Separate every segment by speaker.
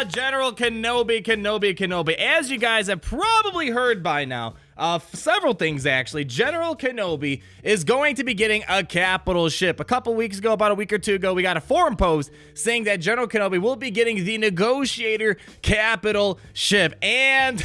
Speaker 1: General Kenobi. As you guys have probably heard by now, several things actually. General Kenobi is going to be getting a capital ship. A couple weeks ago, about a week or two ago, we got a forum post saying that General Kenobi will be getting the Negotiator capital ship. And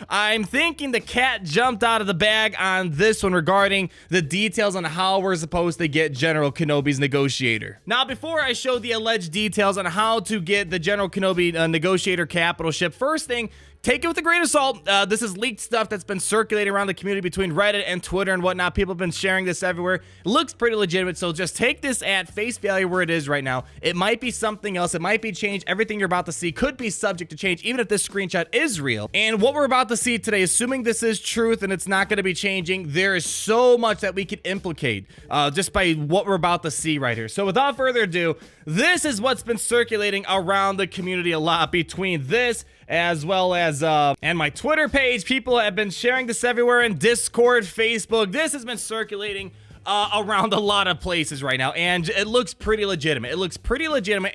Speaker 1: I'm thinking the cat jumped out of the bag on this one regarding the details on how we're supposed to get General Kenobi's Negotiator. Now, before I show the alleged details on how to get the General Kenobi Negotiator capital ship, first thing, take it with a grain of salt. This is leaked stuff that's been circulating around the community between Reddit and Twitter and whatnot. People have been sharing this everywhere. It looks pretty legitimate, so just take this at face value where it is right now. It might be something else. It might be changed. Everything you're about to see could be subject to change, even if this screenshot is real. And what we're about to see today, assuming this is truth and it's not going to be changing, there is so much that we could implicate just by what we're about to see right here. So without further ado, this is what's been circulating around the community a lot between this as well as and my Twitter page. People have been sharing this everywhere in Discord, Facebook. This has been circulating around a lot of places right now, and it looks pretty legitimate.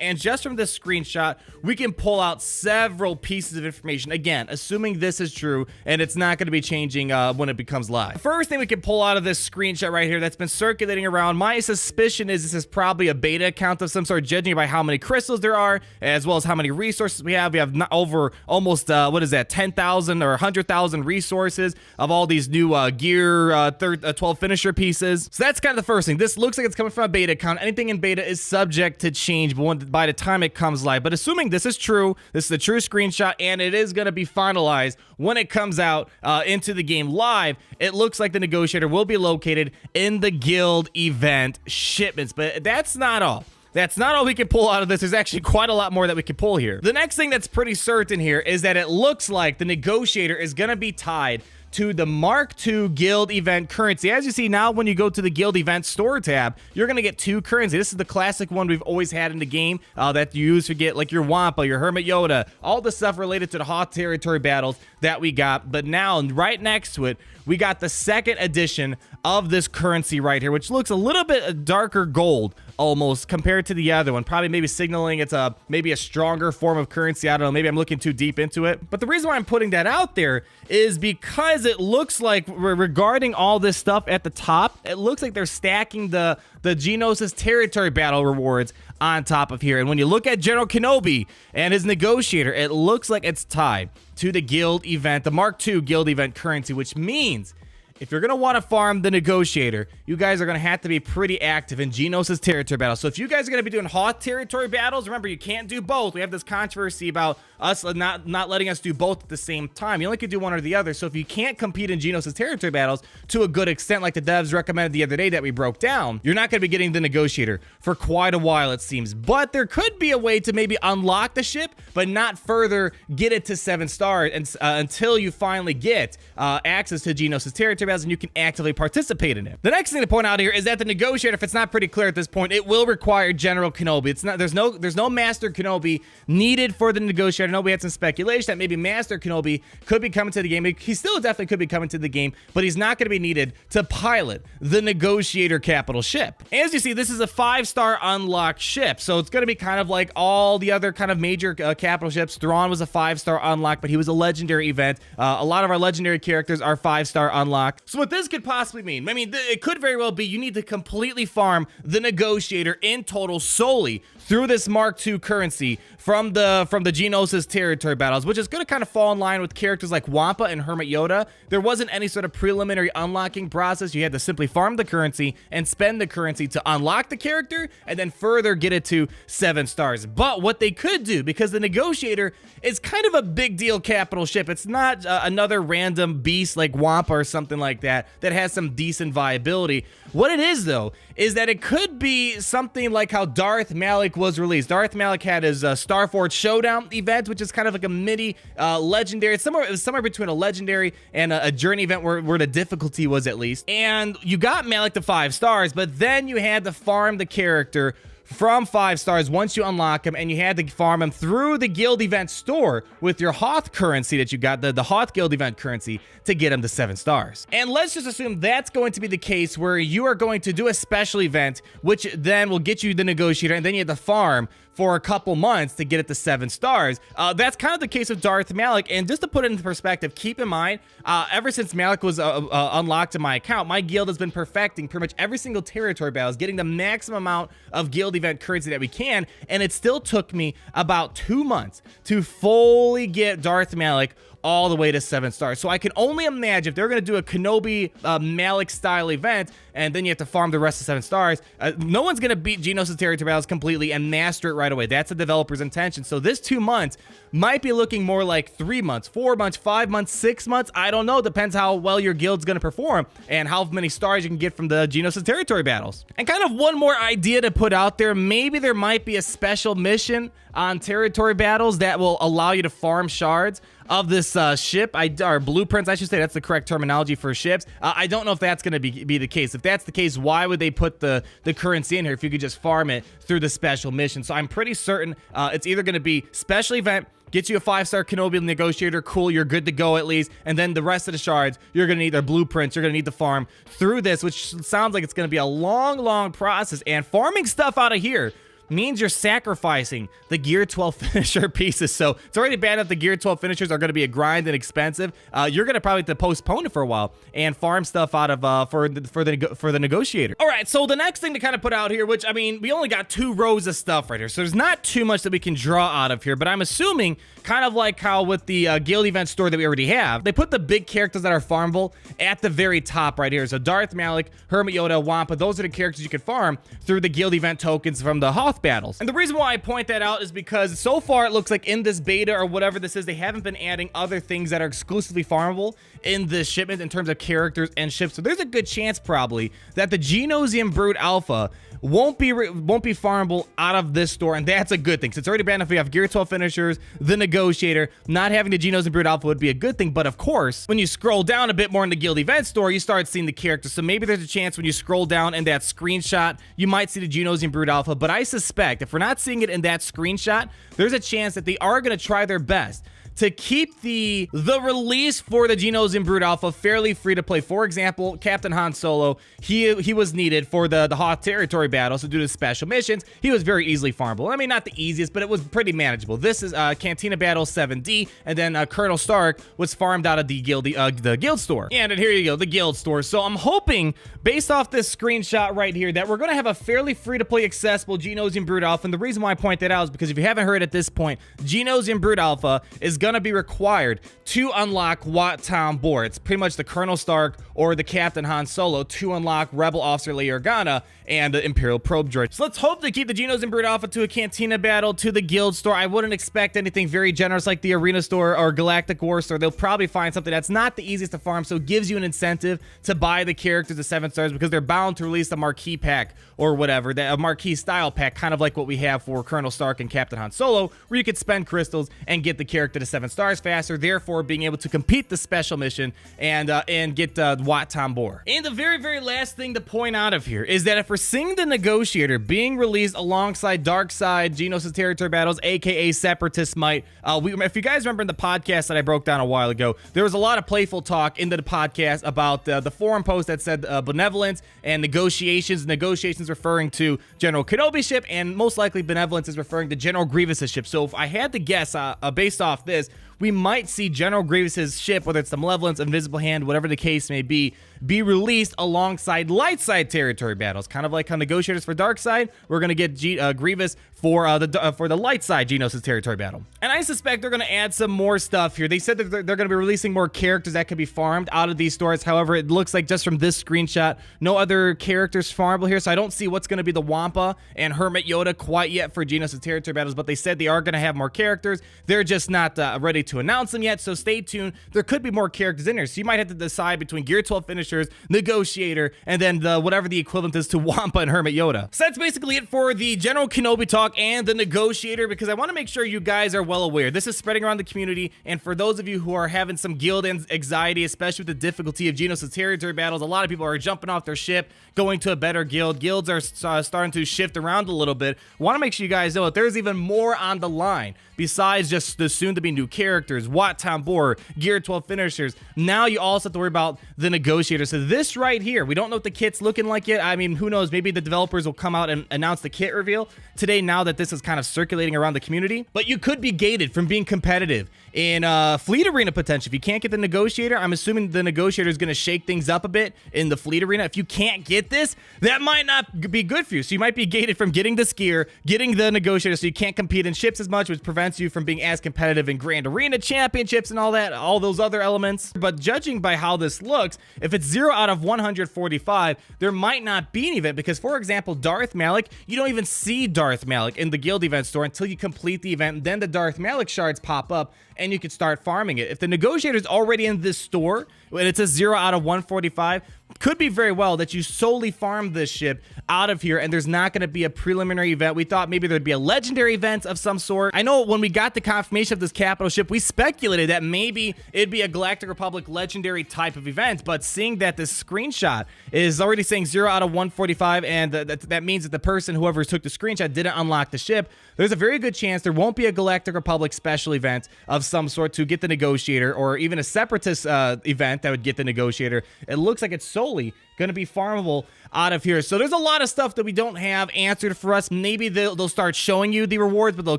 Speaker 1: And just from this screenshot, we can pull out several pieces of information. Again, assuming this is true, and it's not going to be changing when it becomes live. First thing we can pull out of this screenshot right here that's been circulating around, my suspicion is this is probably a beta account of some sort, judging by how many crystals there are, as well as how many resources we have. We have over almost, 10,000 or 100,000 resources of all these new gear 12 finisher pieces. So that's kind of the first thing. This looks like it's coming from a beta account. Anything in beta is subject to change by the time it comes live. But assuming this is true, this is a true screenshot, and it is going to be finalized when it comes out into the game live, it looks like the Negotiator will be located in the guild event shipments. But that's not all. That's not all we can pull out of this. There's actually quite a lot more that we can pull here. The next thing that's pretty certain here is that it looks like the Negotiator is going to be tied to the Mark II guild event currency. As you see now, when you go to the guild event store tab, you're going to get two currency. This is the classic one we've always had in the game that you use to get like your Wampa, your Hermit Yoda, all the stuff related to the Hoth territory battles that we got. But now, right next to it, we got the second edition of this currency right here, which looks a little bit darker gold almost compared to the other one, probably maybe signaling it's maybe a stronger form of currency. I don't know, maybe I'm looking too deep into it, but the reason why I'm putting that out there is because it looks like regarding all this stuff at the top, it looks like they're stacking the Geonosis territory battle rewards on top of here. And when you look at General Kenobi and his Negotiator, it looks like it's tied to the guild event, the Mark II guild event currency, which means if you're going to want to farm the Negotiator, you guys are going to have to be pretty active in Geonosis territory battles. So if you guys are going to be doing Hoth territory battles, remember, you can't do both. We have this controversy about us not letting us do both at the same time. You only can do one or the other. So if you can't compete in Geonosis territory battles to a good extent, like the devs recommended the other day that we broke down, you're not going to be getting the Negotiator for quite a while, it seems. But there could be a way to maybe unlock the ship, but not further get it to 7 stars until you finally get access to Geonosis territory battles and you can actively participate in it. The next thing to point out here is that the Negotiator, if it's not pretty clear at this point, it will require General Kenobi. It's not, there's no Master Kenobi needed for the Negotiator. I know we had some speculation that maybe Master Kenobi could be coming to the game. He still definitely could be coming to the game, but he's not going to be needed to pilot the Negotiator capital ship. As you see, this is a 5-star unlocked ship, so it's going to be kind of like all the other kind of major capital ships. Thrawn was a 5-star unlock, but he was a legendary event. A lot of our legendary characters are 5-star unlocked. So what this could possibly mean, I mean, it could very well be you need to completely farm the Negotiator in total solely through this Mark II currency from the Geonosis territory battles, which is going to kind of fall in line with characters like Wampa and Hermit Yoda. There wasn't any sort of preliminary unlocking process. You had to simply farm the currency and spend the currency to unlock the character and then further get it to 7 stars. But what they could do, because the Negotiator is kind of a big deal capital ship, it's not another random beast like Wampa or something like that has some decent viability. What it is, though, is that it could be something like how Darth Malik was released. Darth Malik had his Starforge Showdown event, which is kind of like a mini legendary. It was somewhere between a legendary and a journey event where the difficulty was at least. And you got Malik to 5 stars, but then you had to farm the character from 5 stars once you unlock him, and you had to farm him through the guild event store with your Hoth currency that you got, the Hoth guild event currency, to get him to 7 stars. And let's just assume that's going to be the case where you are going to do a special event, which then will get you the Negotiator, and then you have to farm for a couple months to get it to 7 stars. That's kind of the case with Darth Malik, and just to put it into perspective, keep in mind, ever since Malik was unlocked in my account, my guild has been perfecting pretty much every single territory battle, getting the maximum amount of guild event currency that we can, and it still took me about 2 months to fully get Darth Malik all the way to 7 stars. So I can only imagine if they're going to do a Kenobi Malik style event, and then you have to farm the rest of 7 stars, no one's going to beat Geonosis territory battles completely and master it right away. That's the developer's intention. So this 2 months might be looking more like 3 months, 4 months, 5 months, 6 months. I don't know. Depends how well your guild's going to perform and how many stars you can get from the Geonosis territory battles. And kind of one more idea to put out there, maybe there might be a special mission on territory battles that will allow you to farm shards of this ship, or blueprints, I should say. That's the correct terminology for ships. I don't know if that's going to be the case. If that's the case, why would they put the currency in here if you could just farm it through the special mission? So I'm pretty certain it's either going to be special event, get you a 5-star Kenobi Negotiator, cool, you're good to go at least, and then the rest of the shards, you're going to need their blueprints, you're going to need to farm through this, which sounds like it's going to be a long process, and farming stuff out of here means you're sacrificing the Gear 12 finisher pieces. So it's already bad enough the Gear 12 finishers are going to be a grind and expensive. You're going to probably have to postpone it for a while and farm stuff out of for the Negotiator. All right, so the next thing to kind of put out here, which I mean, we only got 2 rows of stuff right here, so there's not too much that we can draw out of here, but I'm assuming kind of like how with the guild event store that we already have, they put the big characters that are farmable at the very top right here. So Darth Malik, Hermit Yoda, Wampa, those are the characters you can farm through the guild event tokens from the Hoth battles. And the reason why I point that out is because so far it looks like in this beta or whatever this is, they haven't been adding other things that are exclusively farmable in this shipment in terms of characters and ships. So there's a good chance probably that the Geonosian Brood Alpha won't be farmable out of this store, and that's a good thing. So it's already bad enough we have Gear 12 finishers, the Negotiator. Not having the Geonosian Brood Alpha would be a good thing, but of course, when you scroll down a bit more in the guild event store, you start seeing the characters. So maybe there's a chance when you scroll down in that screenshot, you might see the Geonosian Brood Alpha, but I suspect if we're not seeing it in that screenshot, there's a chance that they are going to try their best to keep the release for the Geonosian Brood Alpha fairly free to play. For example, Captain Han Solo, he was needed for the Hoth territory battle, so due to special missions, he was very easily farmable. I mean, not the easiest, but it was pretty manageable. This is Cantina Battle 7D, and then Colonel Stark was farmed out of the guild store. And here you go, the guild store. So I'm hoping, based off this screenshot right here, that we're going to have a fairly free to play accessible Geonosian Brood Alpha. And the reason why I point that out is because if you haven't heard at this point, Geonosian Brood Alpha is going to be required to unlock Wat Tambor. It's pretty much the Colonel Stark or the Captain Han Solo to unlock Rebel Officer Leia Organa and the Imperial Probe Droid. So let's hope to keep the Geonosian Brood Alpha to a Cantina Battle, to the guild store. I wouldn't expect anything very generous like the Arena store or Galactic War store. They'll probably find something that's not the easiest to farm, so it gives you an incentive to buy the characters at 7 stars because they're bound to release a marquee pack or whatever, a marquee style pack, kind of like what we have for Colonel Stark and Captain Han Solo, where you could spend crystals and get the character to 7 stars faster, therefore being able to compete the special mission and get Wat Tambor. And the very last thing to point out of here is that if we're seeing the Negotiator being released alongside Darkside Geonosis territory battles, aka Separatist Might, if you guys remember in the podcast that I broke down a while ago, there was a lot of playful talk into the podcast about the forum post that said benevolence and negotiations. Negotiations referring to General Kenobi's ship, and most likely benevolence is referring to General Grievous's ship. So if I had to guess, based off this, we might see General Grievous's ship, whether it's the Malevolence, Invisible Hand, whatever the case may be released alongside light side territory battles. Kind of like how Negotiators for dark side, we're going to get Grievous for the light side Geonosis territory battle. And I suspect they're going to add some more stuff here. They said that they're going to be releasing more characters that can be farmed out of these stores. However, it looks like just from this screenshot, no other characters farmable here, so I don't see what's going to be the Wampa and Hermit Yoda quite yet for Geonosis territory battles, but they said they are going to have more characters. They're just not ready to announce them yet, so stay tuned. There could be more characters in there, so you might have to decide between Gear 12 finishers, Negotiator, and then whatever the equivalent is to Wampa and Hermit Yoda. So that's basically it for the General Kenobi talk and the Negotiator, because I want to make sure you guys are well aware. This is spreading around the community, and for those of you who are having some guild anxiety, especially with the difficulty of Geonosis territory battles, a lot of people are jumping off their ship, going to a better guild. Guilds are starting to shift around a little bit. I want to make sure you guys know that there's even more on the line besides just the soon-to-be new characters, Wat Tambor, Gear 12 finishers. Now you also have to worry about the Negotiator Negotiator. So this right here, we don't know what the kit's looking like yet. I mean, who knows? Maybe the developers will come out and announce the kit reveal today now that this is kind of circulating around the community. But you could be gated from being competitive in Fleet Arena potential. If you can't get the Negotiator, I'm assuming the Negotiator is going to shake things up a bit in the Fleet Arena. If you can't get this, that might not be good for you. So you might be gated from getting the skier, getting the Negotiator, so you can't compete in ships as much, which prevents you from being as competitive in Grand Arena Championships and all that, all those other elements. But judging by how this looks, if it's 0 out of 145, there might not be an event because, for example, Darth Malik, you don't even see Darth Malik in the guild event store until you complete the event. Then the Darth Malik shards pop up and you can start farming it. If the Negotiator is already in this store and it's a 0 out of 145, could be very well that you solely farm this ship out of here and there's not going to be a preliminary event. We thought maybe there'd be a legendary event of some sort. I know when we got the confirmation of this capital ship, we speculated that maybe it'd be a Galactic Republic legendary type of event, but seeing that this screenshot is already saying 0 out of 145 and that means that the person, whoever took the screenshot, didn't unlock the ship, there's a very good chance there won't be a Galactic Republic special event of some sort to get the Negotiator, or even a Separatist event that would get the Negotiator. It looks like it's solely going to be farmable out of here. So there's a lot of stuff that we don't have answered for us. Maybe they'll start showing you the rewards, but they'll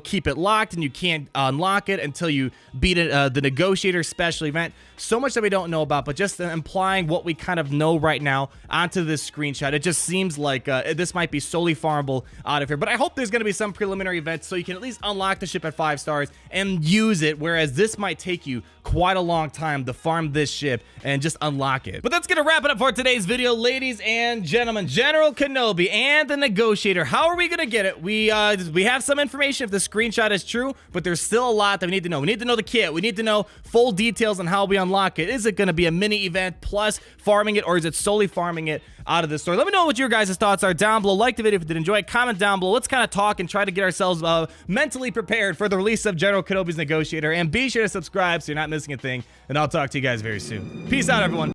Speaker 1: keep it locked and you can't unlock it until you beat the Negotiator special event. So much that we don't know about, but just implying what we kind of know right now onto this screenshot. It just seems like this might be solely farmable out of here. But I hope there's going to be some preliminary events so you can at least unlock the ship at 5 stars and use it, whereas this might take you quite a long time to farm this ship and just unlock it. But that's going to wrap it up for today's video, ladies and gentlemen. General Kenobi and the Negotiator. How are we going to get it? We have some information if the screenshot is true, but there's still a lot that we need to know. We need to know the kit. We need to know full details on how we unlock it. Is it going to be a mini event plus farming it, or is it solely farming it out of the store? Let me know what your guys' thoughts are down below. Like the video if you did enjoy it. Comment down below. Let's kind of talk and try to get ourselves mentally prepared for the release of General Kenobi's Negotiator. And be sure to subscribe so you're not missing a thing. And I'll talk to you guys very soon. Peace out, everyone.